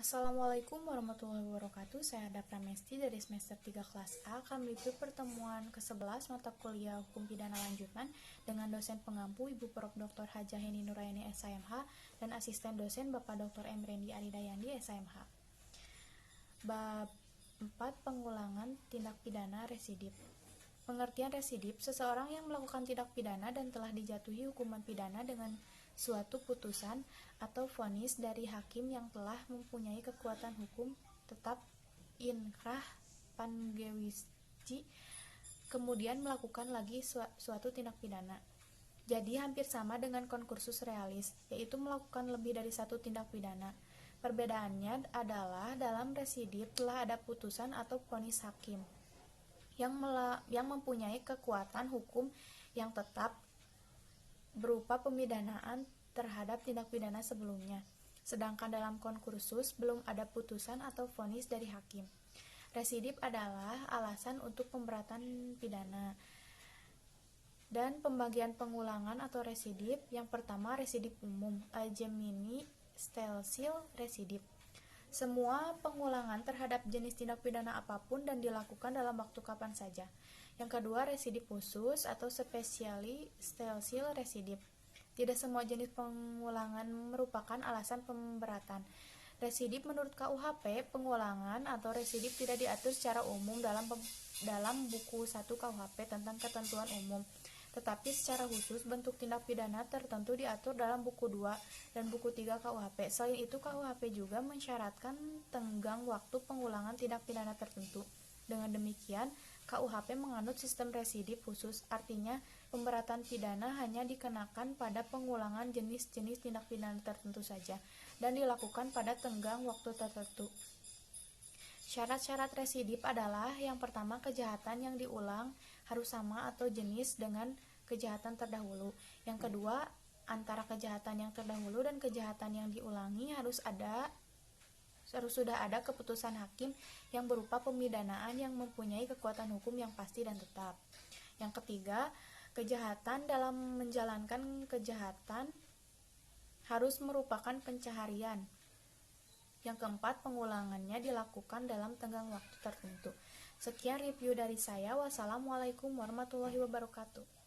Assalamualaikum warahmatullahi wabarakatuh. Saya Ada Pramesti dari semester 3 kelas A akan mengikuti pertemuan ke-11 mata kuliah Hukum Pidana Lanjutan dengan dosen pengampu Ibu Prof. Dr. Hajah Heni Nurayani SIMH dan asisten dosen Bapak Dr. M. Rendi Aridayandi SIMH. Bab 4. Pengulangan tindak pidana residip. Pengertian residip, seseorang yang melakukan tindak pidana dan telah dijatuhi hukuman pidana dengan suatu putusan atau vonis dari hakim yang telah mempunyai kekuatan hukum tetap inkrah pangewisci, kemudian melakukan lagi suatu tindak pidana. Jadi hampir sama dengan konkursus realis, yaitu melakukan lebih dari satu tindak pidana. Perbedaannya adalah dalam residip telah ada putusan atau vonis hakim yang mempunyai kekuatan hukum yang tetap berupa pemidanaan terhadap tindak pidana sebelumnya. Sedangkan dalam konkursus belum ada putusan atau vonis dari hakim. Residip adalah alasan untuk pemberatan pidana. Dan pembagian pengulangan atau residip, yang pertama residip umum, a gemini stelsil residip. Semua pengulangan terhadap jenis tindak pidana apapun dan dilakukan dalam waktu kapan saja. Yang kedua, residip khusus atau spesiali stelsil residip. Tidak semua jenis pengulangan merupakan alasan pemberatan. Residip menurut KUHP, pengulangan atau residip tidak diatur secara umum dalam buku 1 KUHP tentang ketentuan umum. Tetapi secara khusus bentuk tindak pidana tertentu diatur dalam buku 2 dan buku 3 KUHP. Selain itu, KUHP juga mensyaratkan tenggang waktu pengulangan tindak pidana tertentu. Dengan demikian, KUHP menganut sistem residip khusus, artinya pemberatan pidana hanya dikenakan pada pengulangan jenis-jenis tindak pidana tertentu saja dan dilakukan pada tenggang waktu tertentu. Syarat-syarat residip adalah yang pertama, kejahatan yang diulang harus sama atau jenis dengan kejahatan terdahulu. Yang kedua, antara kejahatan yang terdahulu dan kejahatan yang diulangi harus sudah ada keputusan hakim yang berupa pemidanaan yang mempunyai kekuatan hukum yang pasti dan tetap. Yang ketiga, kejahatan dalam menjalankan kejahatan harus merupakan pencaharian. Yang keempat, pengulangannya dilakukan dalam tenggang waktu tertentu. Sekian review dari saya. Wassalamualaikum warahmatullahi wabarakatuh.